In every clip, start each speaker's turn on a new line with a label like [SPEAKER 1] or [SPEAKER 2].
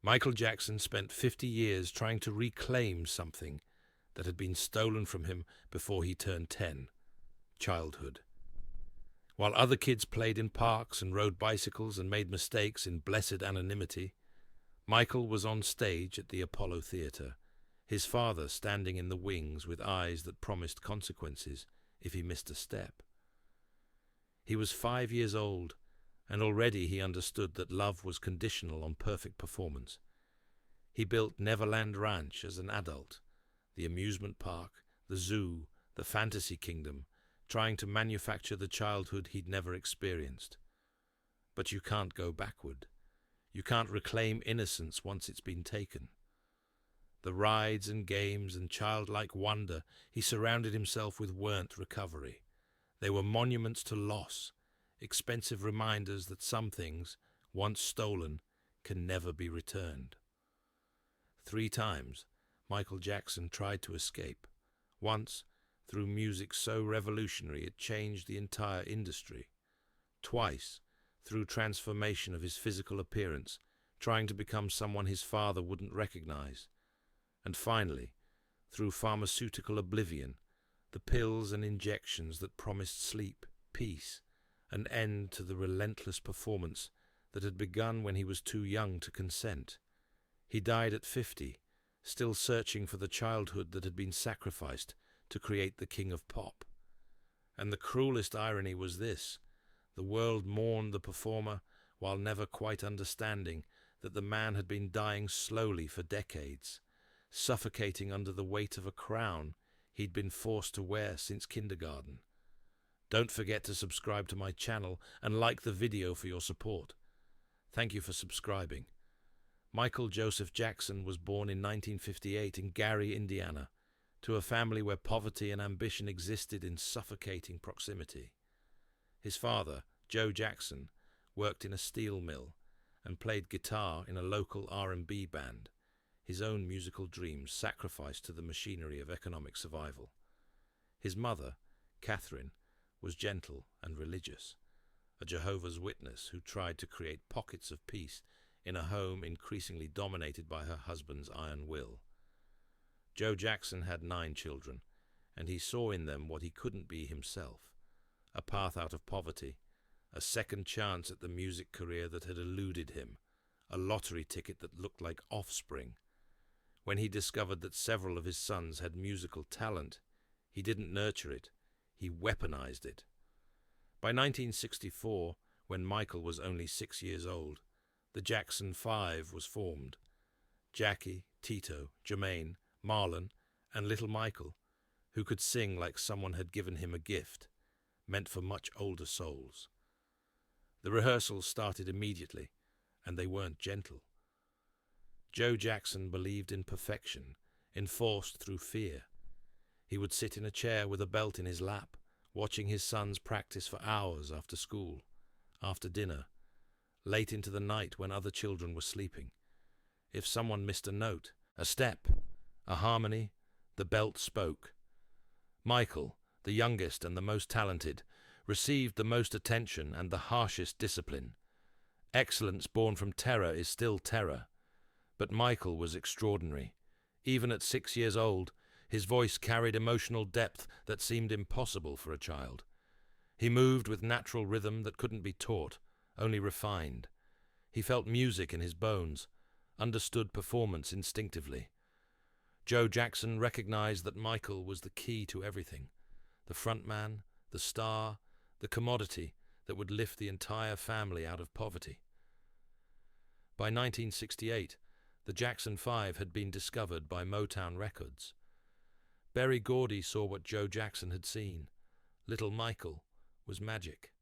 [SPEAKER 1] Michael Jackson spent 50 years trying to reclaim something that had been stolen from him before he turned 10, childhood. While other kids played in parks and rode bicycles and made mistakes in blessed anonymity, Michael was on stage at the Apollo Theatre, his father standing in the wings with eyes that promised consequences if he missed a step. He was 5 years old, and already he understood that love was conditional on perfect performance. He built Neverland Ranch as an adult, the amusement park, the zoo, the fantasy kingdom, trying to manufacture the childhood he'd never experienced. But you can't go backward. You can't reclaim innocence once it's been taken. The rides and games and childlike wonder he surrounded himself with weren't recovery. They were monuments to loss, expensive reminders that some things, once stolen, can never be returned. 3 times, Michael Jackson tried to escape. Once, through music so revolutionary it changed the entire industry. Twice, through transformation of his physical appearance, trying to become someone his father wouldn't recognize. And finally, through pharmaceutical oblivion, the pills and injections that promised sleep, peace, an end to the relentless performance that had begun when he was too young to consent. He died at 50, still searching for the childhood that had been sacrificed to create the king of pop. And the cruelest irony was this: the world mourned the performer while never quite understanding that the man had been dying slowly for decades, suffocating under the weight of a crown he'd been forced to wear since kindergarten. Don't forget to subscribe to my channel and like the video for your support. Thank you for subscribing. Michael Joseph Jackson was born in 1958 in Gary, Indiana, to a family where poverty and ambition existed in suffocating proximity. His father, Joe Jackson, worked in a steel mill and played guitar in a local R&B band, his own musical dreams sacrificed to the machinery of economic survival. His mother, Catherine, was gentle and religious, a Jehovah's Witness who tried to create pockets of peace in a home increasingly dominated by her husband's iron will. Joe Jackson had 9 children, and he saw in them what he couldn't be himself: a path out of poverty, a second chance at the music career that had eluded him, a lottery ticket that looked like offspring. When he discovered that several of his sons had musical talent, he didn't nurture it, he weaponized it. By 1964, when Michael was only 6 years old, the Jackson 5 was formed. Jackie, Tito, Jermaine, Marlon, and little Michael, who could sing like someone had given him a gift, meant for much older souls. The rehearsals started immediately, and they weren't gentle. Joe Jackson believed in perfection, enforced through fear. He would sit in a chair with a belt in his lap, watching his sons practice for hours after school, after dinner, late into the night when other children were sleeping. If someone missed a note, a step, a harmony, the belt spoke. Michael, the youngest and the most talented, received the most attention and the harshest discipline. Excellence born from terror is still terror, but Michael was extraordinary. Even at 6 years old, his voice carried emotional depth that seemed impossible for a child. He moved with natural rhythm that couldn't be taught, only refined. He felt music in his bones, understood performance instinctively. Joe Jackson recognized that Michael was the key to everything: the frontman, the star, the commodity that would lift the entire family out of poverty. By 1968, the Jackson 5 had been discovered by Motown Records. Berry Gordy saw what Joe Jackson had seen. Little Michael was magic.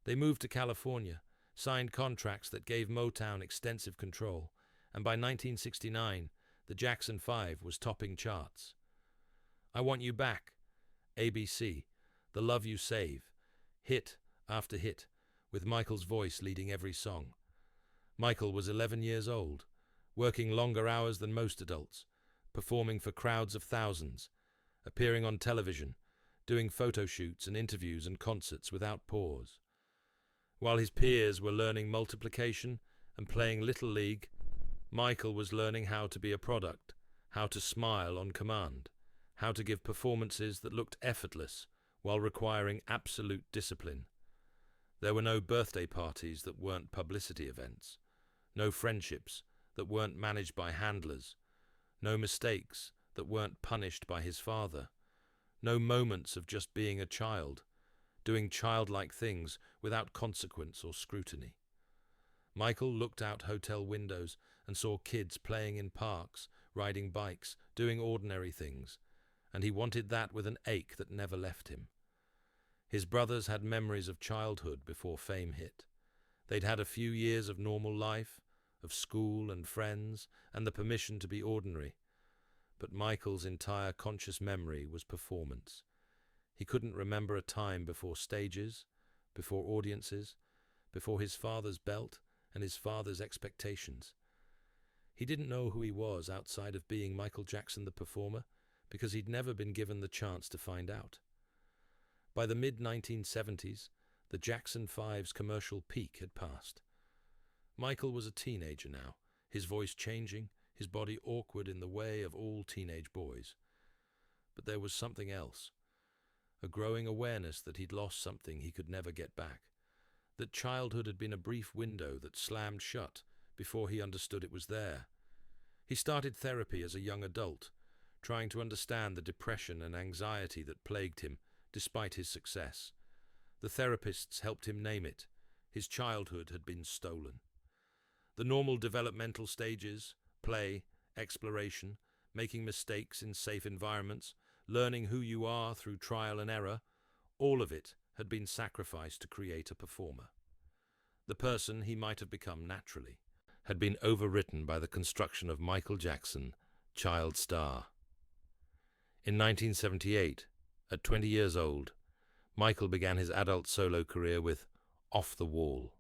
[SPEAKER 1] They moved to California, signed contracts that gave Motown extensive control, and by 1969, the Jackson 5 was topping charts. I Want You Back, ABC, The Love You Save, hit after hit, with Michael's voice leading every song. Michael was 11 years old, working longer hours than most adults, performing for crowds of thousands, appearing on television, doing photo shoots and interviews and concerts without pause. While his peers were learning multiplication and playing Little League, Michael was learning how to be a product, how to smile on command, how to give performances that looked effortless while requiring absolute discipline. There were no birthday parties that weren't publicity events, no friendships that weren't managed by handlers, no mistakes that weren't punished by his father, no moments of just being a child, doing childlike things without consequence or scrutiny. Michael looked out hotel windows and saw kids playing in parks, riding bikes, doing ordinary things, and he wanted that with an ache that never left him. His brothers had memories of childhood before fame hit. They'd had a few years of normal life, of school and friends, and the permission to be ordinary. But Michael's entire conscious memory was performance. He couldn't remember a time before stages, before audiences, before his father's belt and his father's expectations. He didn't know who he was outside of being Michael Jackson the performer, because he'd never been given the chance to find out. By the mid-1970s, the Jackson 5's commercial peak had passed. Michael was a teenager now, his voice changing, his body awkward in the way of all teenage boys. But there was something else, a growing awareness that he'd lost something he could never get back, that childhood had been a brief window that slammed shut before he understood it was there. He started therapy as a young adult, trying to understand the depression and anxiety that plagued him despite his success. The therapists helped him name it. His childhood had been stolen. The normal developmental stages, play, exploration, making mistakes in safe environments, learning who you are through trial and error, all of it had been sacrificed to create a performer. The person he might have become naturally had been overwritten by the construction of Michael Jackson, child star. In 1978, at 20 years old, Michael began his adult solo career with Off the Wall.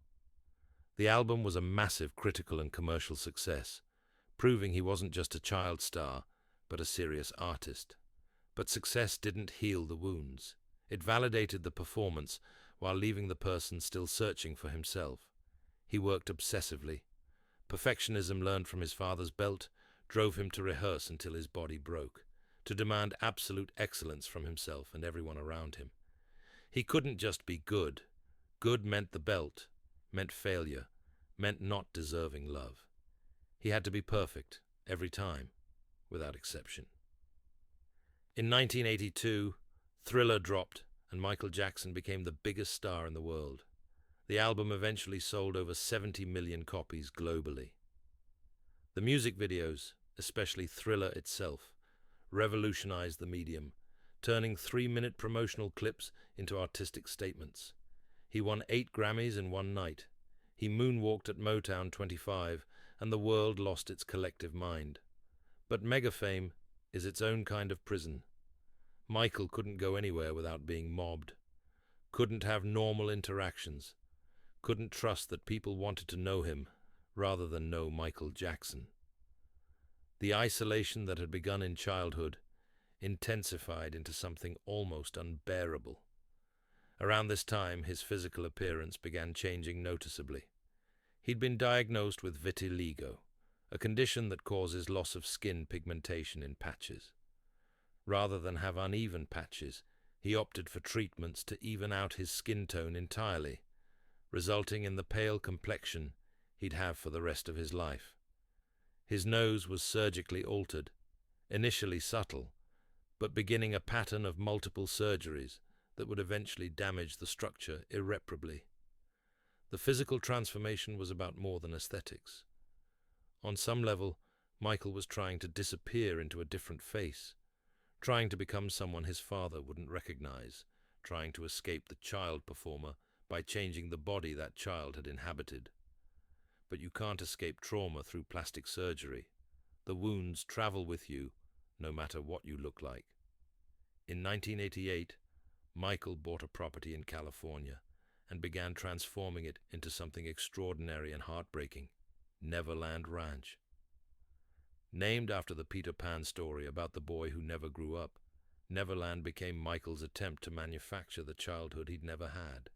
[SPEAKER 1] The album was a massive critical and commercial success, proving he wasn't just a child star, but a serious artist. But success didn't heal the wounds. It validated the performance while leaving the person still searching for himself. He worked obsessively. Perfectionism learned from his father's belt drove him to rehearse until his body broke, to demand absolute excellence from himself and everyone around him. He couldn't just be good. Good meant the belt, meant failure, meant not deserving love. He had to be perfect, every time, without exception. In 1982, Thriller dropped, and Michael Jackson became the biggest star in the world. The album eventually sold over 70 million copies globally. The music videos, especially Thriller itself, revolutionized the medium, turning 3-minute promotional clips into artistic statements. He won 8 Grammys in one night. He moonwalked at Motown 25, and the world lost its collective mind. But mega fame is its own kind of prison. Michael couldn't go anywhere without being mobbed, couldn't have normal interactions, couldn't trust that people wanted to know him rather than know Michael Jackson. The isolation that had begun in childhood intensified into something almost unbearable. Around this time, his physical appearance began changing noticeably. He'd been diagnosed with vitiligo, a condition that causes loss of skin pigmentation in patches. Rather than have uneven patches, he opted for treatments to even out his skin tone entirely, resulting in the pale complexion he'd have for the rest of his life. His nose was surgically altered, initially subtle, but beginning a pattern of multiple surgeries that would eventually damage the structure irreparably. The physical transformation was about more than aesthetics. On some level, Michael was trying to disappear into a different face, trying to become someone his father wouldn't recognize, trying to escape the child performer by changing the body that child had inhabited. But you can't escape trauma through plastic surgery. The wounds travel with you, no matter what you look like. In 1988, Michael bought a property in California and began transforming it into something extraordinary and heartbreaking, Neverland Ranch. Named after the Peter Pan story about the boy who never grew up, Neverland became Michael's attempt to manufacture the childhood he'd never had.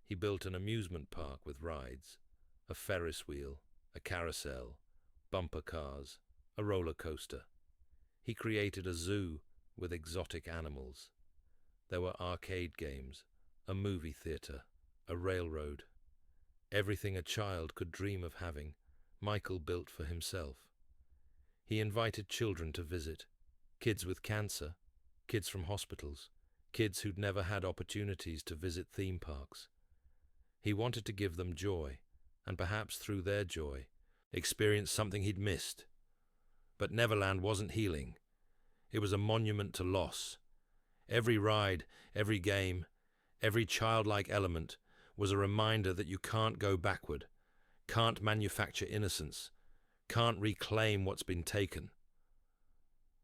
[SPEAKER 1] He built an amusement park with rides, a Ferris wheel, a carousel, bumper cars, a roller coaster. He created a zoo with exotic animals. There were arcade games, a movie theater, a railroad. Everything a child could dream of having, Michael built for himself. He invited children to visit, kids with cancer, kids from hospitals, kids who'd never had opportunities to visit theme parks. He wanted to give them joy, and perhaps through their joy, experience something he'd missed. But Neverland wasn't healing. It was a monument to loss. Every ride, every game, every childlike element was a reminder that you can't go backward, can't manufacture innocence, can't reclaim what's been taken.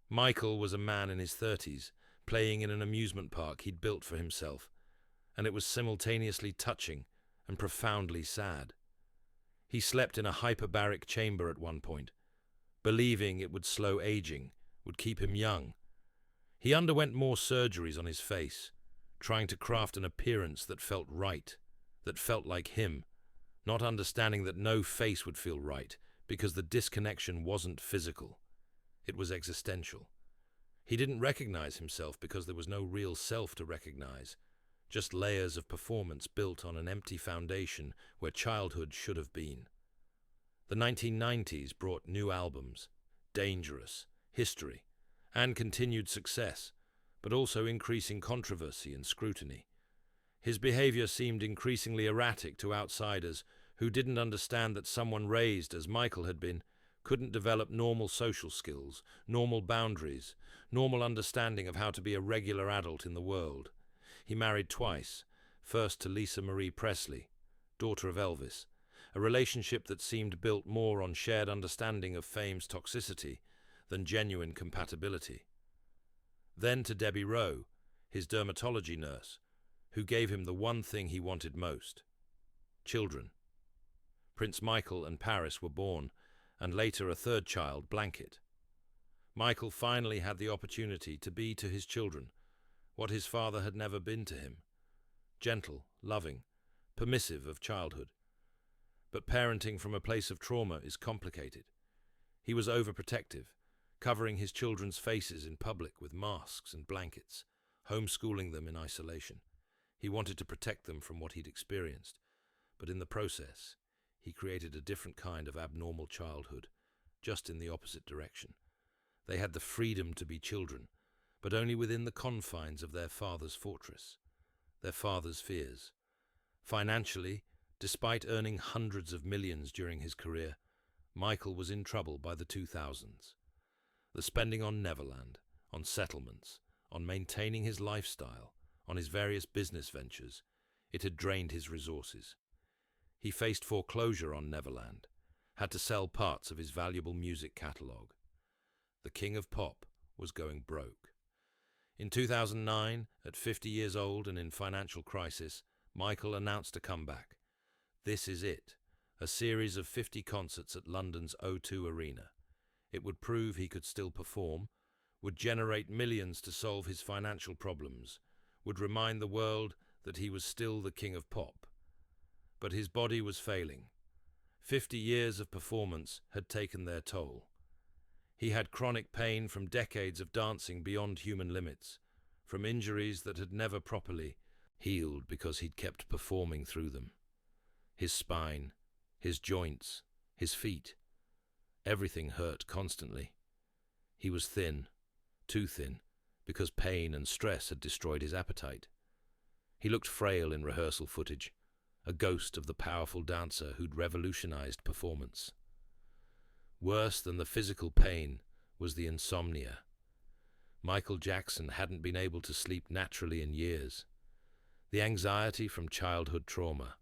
[SPEAKER 1] Michael was a man in his 30s, playing in an amusement park he'd built for himself, and it was simultaneously touching and profoundly sad. He slept in a hyperbaric chamber at one point, believing it would slow aging, would keep him young. He underwent more surgeries on his face, trying to craft an appearance that felt right, that felt like him, not understanding that no face would feel right because the disconnection wasn't physical. It was existential. He didn't recognize himself because there was no real self to recognize, just layers of performance built on an empty foundation where childhood should have been. The 1990s brought new albums, Dangerous, History, and continued success, but also increasing controversy and scrutiny. His behavior seemed increasingly erratic to outsiders who didn't understand that someone raised as Michael had been couldn't develop normal social skills, normal boundaries, normal understanding of how to be a regular adult in the world. He married twice, first to Lisa Marie Presley, daughter of Elvis, a relationship that seemed built more on shared understanding of fame's toxicity than genuine compatibility. Then to Debbie Rowe, his dermatology nurse, who gave him the one thing he wanted most: children. Prince Michael and Paris were born, and later a third child, Blanket. Michael finally had the opportunity to be to his children what his father had never been to him: gentle, loving, permissive of childhood. But parenting from a place of trauma is complicated. He was overprotective, covering his children's faces in public with masks and blankets, homeschooling them in isolation. He wanted to protect them from what he'd experienced, but in the process, he created a different kind of abnormal childhood, just in the opposite direction. They had the freedom to be children, but only within the confines of their father's fortress, their father's fears. Financially, despite earning hundreds of millions during his career, Michael was in trouble by the 2000s. The spending on Neverland, on settlements, on maintaining his lifestyle, on his various business ventures, it had drained his resources. He faced foreclosure on Neverland, had to sell parts of his valuable music catalogue. The king of pop was going broke. In 2009, at 50 years old and in financial crisis, Michael announced a comeback. This is it, a series of 50 concerts at London's O2 Arena. It would prove he could still perform, would generate millions to solve his financial problems, would remind the world that he was still the king of pop. But his body was failing. 50 years of performance had taken their toll. He had chronic pain from decades of dancing beyond human limits, from injuries that had never properly healed because he'd kept performing through them. His spine, his joints, his feet, everything hurt constantly. He was thin, too thin, because pain and stress had destroyed his appetite. He looked frail in rehearsal footage, a ghost of the powerful dancer who'd revolutionized performance. Worse than the physical pain was the insomnia. Michael Jackson hadn't been able to sleep naturally in years. The anxiety from childhood trauma,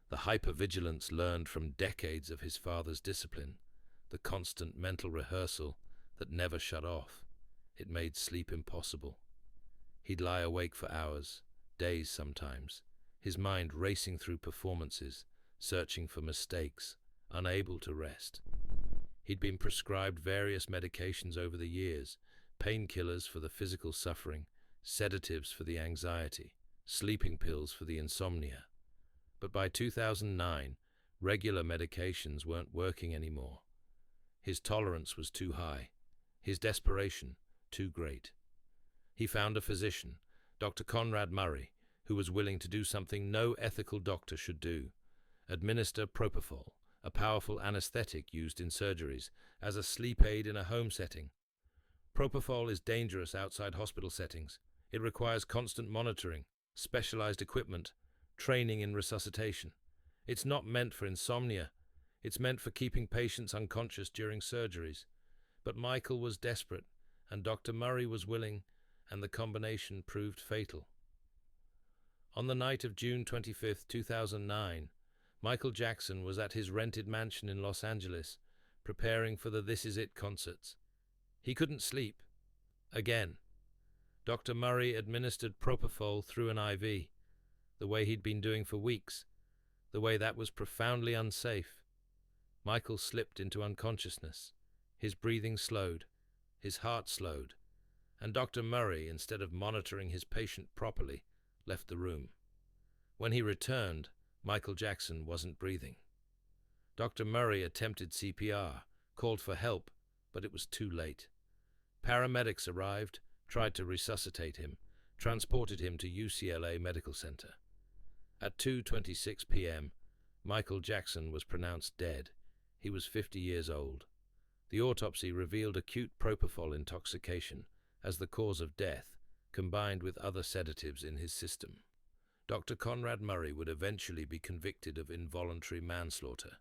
[SPEAKER 1] the hypervigilance learned from decades of his father's discipline, the constant mental rehearsal that never shut off, it made sleep impossible. He'd lie awake for hours, days sometimes, his mind racing through performances, searching for mistakes, unable to rest. He'd been prescribed various medications over the years, painkillers for the physical suffering, sedatives for the anxiety, sleeping pills for the insomnia. But by 2009, regular medications weren't working anymore. His tolerance was too high, his desperation too great. He found a physician, Dr. Conrad Murray, who was willing to do something no ethical doctor should do: administer propofol, a powerful anesthetic used in surgeries, as a sleep aid in a home setting. Propofol is dangerous outside hospital settings. It requires constant monitoring, specialized equipment, training in resuscitation. It's not meant for insomnia. It's meant for keeping patients unconscious during surgeries. But Michael was desperate, and Dr. Murray was willing, and the combination proved fatal. On the night of June 25, 2009, Michael Jackson was at his rented mansion in Los Angeles, preparing for the This Is It concerts. He couldn't sleep. Again. Dr. Murray administered propofol through an IV, the way he'd been doing for weeks, the way that was profoundly unsafe. Michael slipped into unconsciousness. His breathing slowed, his heart slowed, and Dr. Murray, instead of monitoring his patient properly, left the room. When he returned, Michael Jackson wasn't breathing. Dr. Murray attempted CPR, called for help, but it was too late. Paramedics arrived, tried to resuscitate him, transported him to UCLA Medical Center. At 2:26 p.m., Michael Jackson was pronounced dead. He was 50 years old. The autopsy revealed acute propofol intoxication as the cause of death, combined with other sedatives in his system. Dr. Conrad Murray would eventually be convicted of involuntary manslaughter,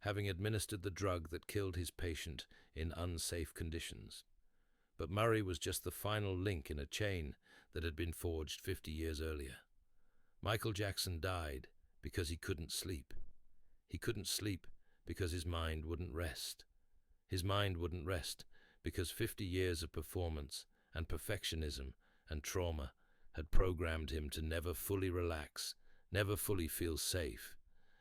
[SPEAKER 1] having administered the drug that killed his patient in unsafe conditions. But Murray was just the final link in a chain that had been forged 50 years earlier. Michael Jackson died because he couldn't sleep. He couldn't sleep because his mind wouldn't rest. His mind wouldn't rest because 50 years of performance and perfectionism and trauma had programmed him to never fully relax, never fully feel safe.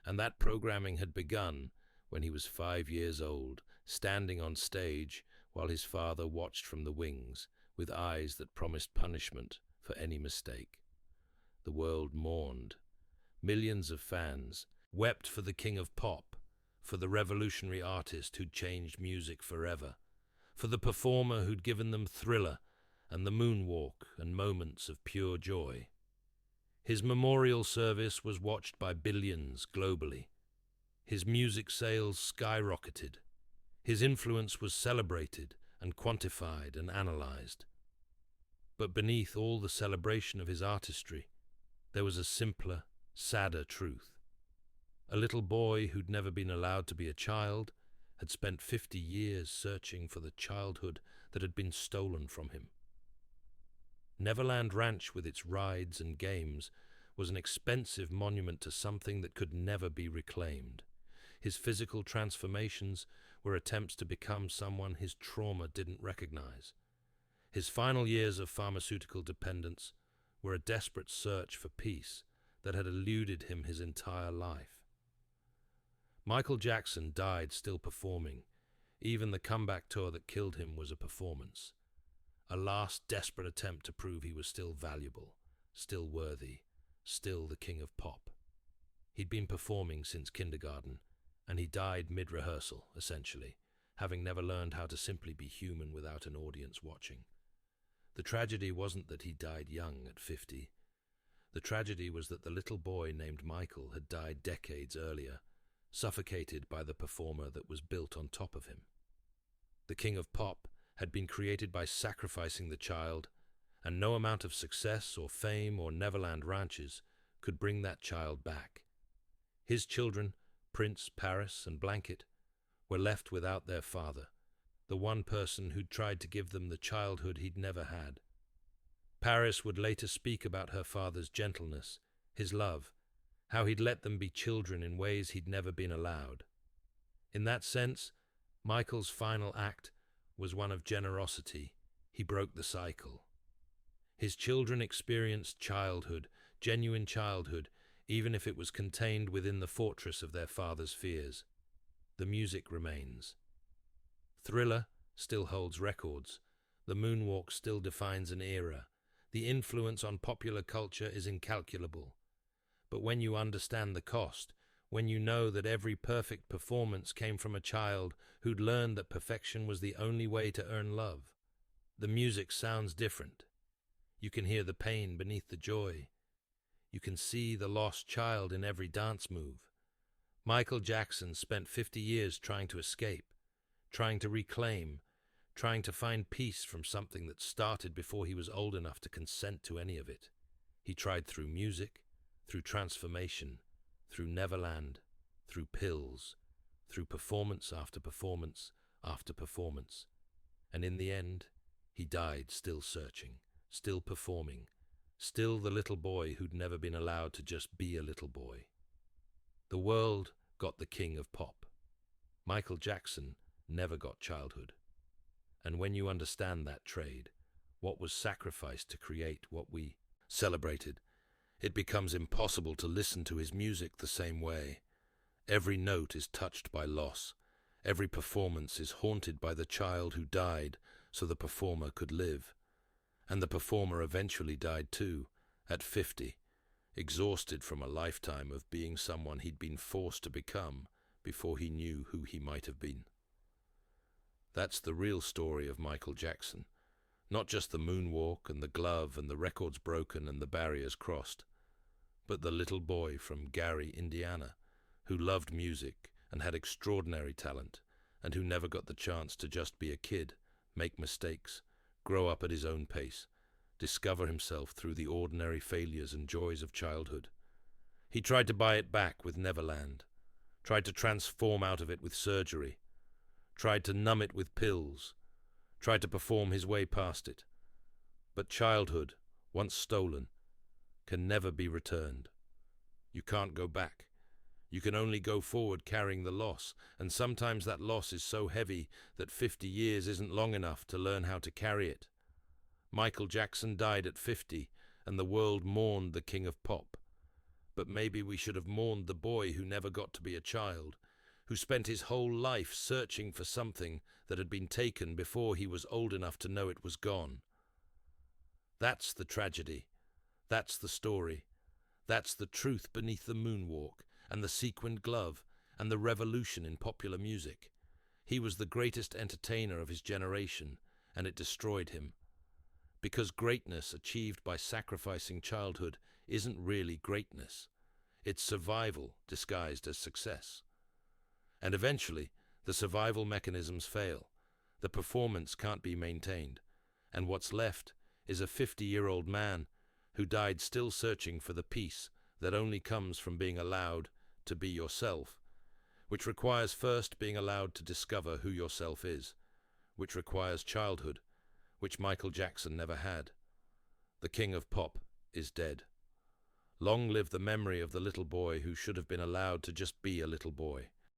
[SPEAKER 1] And that programming had begun when he was 5 years old, standing on stage while his father watched from the wings with eyes that promised punishment for any mistake. The world mourned. Millions of fans wept for the king of pop, for the revolutionary artist who'd changed music forever, for the performer who'd given them Thriller and the moonwalk and moments of pure joy. His memorial service was watched by billions globally. His music sales skyrocketed. His influence was celebrated and quantified and analyzed. But beneath all the celebration of his artistry, there was a simpler, sadder truth. A little boy who'd never been allowed to be a child had spent 50 years searching for the childhood that had been stolen from him. Neverland Ranch, with its rides and games, was an expensive monument to something that could never be reclaimed. His physical transformations were attempts to become someone his trauma didn't recognize. His final years of pharmaceutical dependence were a desperate search for peace that had eluded him his entire life. Michael Jackson died still performing. Even the comeback tour that killed him was a performance. A last desperate attempt to prove he was still valuable, still worthy, still the king of pop. He'd been performing since kindergarten, and he died mid-rehearsal, essentially, having never learned how to simply be human without an audience watching. The tragedy wasn't that he died young at 50. The tragedy was that the little boy named Michael had died decades earlier, suffocated by the performer that was built on top of him. The king of pop had been created by sacrificing the child, and no amount of success or fame or Neverland Ranches could bring that child back. His children, Prince, Paris, and Blanket, were left without their father, the one person who'd tried to give them the childhood he'd never had. Paris would later speak about her father's gentleness, his love, how he'd let them be children in ways he'd never been allowed. In that sense, Michael's final act was one of generosity. He broke the cycle. His children experienced childhood, genuine childhood, even if it was contained within the fortress of their father's fears. The music remains. Thriller still holds records. The moonwalk still defines an era. The influence on popular culture is incalculable. But when you understand the cost, when you know that every perfect performance came from a child who'd learned that perfection was the only way to earn love. The music sounds different. You can hear the pain beneath the joy. You can see the lost child in every dance move. Michael Jackson spent 50 years trying to escape, trying to reclaim, trying to find peace from something that started before he was old enough to consent to any of it. He tried through music, through transformation, through Neverland, through pills, through performance after performance after performance. And in the end, he died still searching, still performing, still the little boy who'd never been allowed to just be a little boy. The world got the king of pop. Michael Jackson never got childhood. And when you understand that trade, what was sacrificed to create what we celebrated, it becomes impossible to listen to his music the same way. Every note is touched by loss. Every performance is haunted by the child who died so the performer could live. And the performer eventually died too, at 50, exhausted from a lifetime of being someone he'd been forced to become before he knew who he might have been. That's the real story of Michael Jackson. Not just the moonwalk and the glove and the records broken and the barriers crossed, but the little boy from Gary, Indiana, who loved music and had extraordinary talent, and who never got the chance to just be a kid, make mistakes, grow up at his own pace, discover himself through the ordinary failures and joys of childhood. He tried to buy it back with Neverland, tried to transform out of it with surgery, tried to numb it with pills, tried to perform his way past it. But childhood, once stolen, can never be returned. You can't go back. You can only go forward carrying the loss, and sometimes that loss is so heavy that 50 years isn't long enough to learn how to carry it. Michael Jackson died at 50, and the world mourned the king of pop. But maybe we should have mourned the boy who never got to be a child, who spent his whole life searching for something that had been taken before he was old enough to know it was gone. That's the tragedy. That's the story. That's the truth beneath the moonwalk and the sequined glove and the revolution in popular music. He was the greatest entertainer of his generation, and it destroyed him. Because greatness achieved by sacrificing childhood isn't really greatness. It's survival disguised as success. And eventually, the survival mechanisms fail. The performance can't be maintained. And what's left is a 50-year-old man who died still searching for the peace that only comes from being allowed to be yourself, which requires first being allowed to discover who yourself is, which requires childhood, which Michael Jackson never had. The king of pop is dead. Long live the memory of the little boy who should have been allowed to just be a little boy.